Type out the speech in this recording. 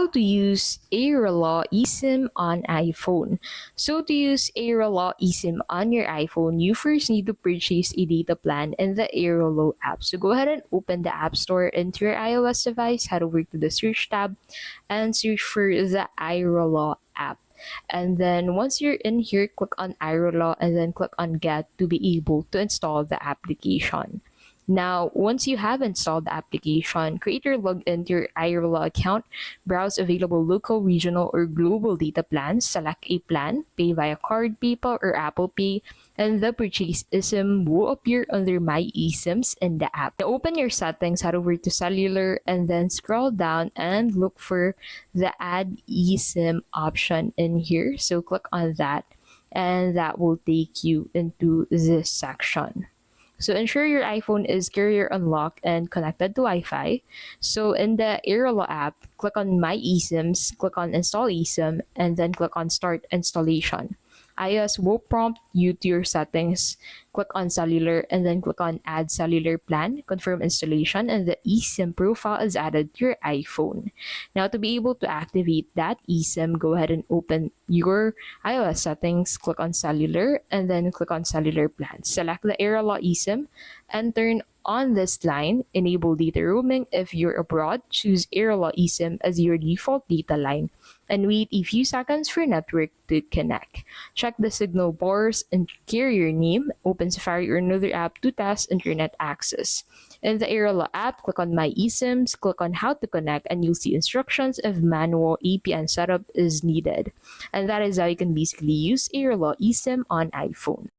how to use Airalo Esim on iPhone. So to use Airalo Esim on your iPhone, you first need to purchase a data plan in the Airalo app. So go ahead and open the App Store into your iOS device, head over to the search tab, and search for the Airalo app. And then once you're in here, click on Airalo and then click on Get to be able to install the application. Now, once you have installed the application, create your login to your iRolla account, browse available local, regional, or global data plans, select a plan, pay via card, PayPal, or Apple Pay, and the purchase eSIM will appear under My eSIMs in the app. Now, open your settings, head over to cellular, and then scroll down and look for the Add eSIM option in here. So click on that, and that will take you into this section. So ensure your iPhone is carrier unlocked and connected to Wi-Fi. So in the Airalo app, click on My eSIMs, click on Install eSIM, and then click on Start Installation. iOS will prompt you to your settings. Click on cellular and then click on Add Cellular Plan, confirm installation, and the eSIM profile is added to your iPhone. Now to be able to activate that eSIM, go ahead and open your iOS settings, click on cellular, and then click on cellular plan. Select the Airalo eSIM and turn on this line, enable data roaming. If you're abroad, choose Airalo eSIM as your default data line and wait a few seconds for network to connect. Check the signal bars and carrier name, open Safari or another app to test internet access. In the Airalo app, click on My eSIMs, click on How to Connect, and you'll see instructions if manual APN setup is needed. And that is how you can basically use Airalo eSIM on iPhone.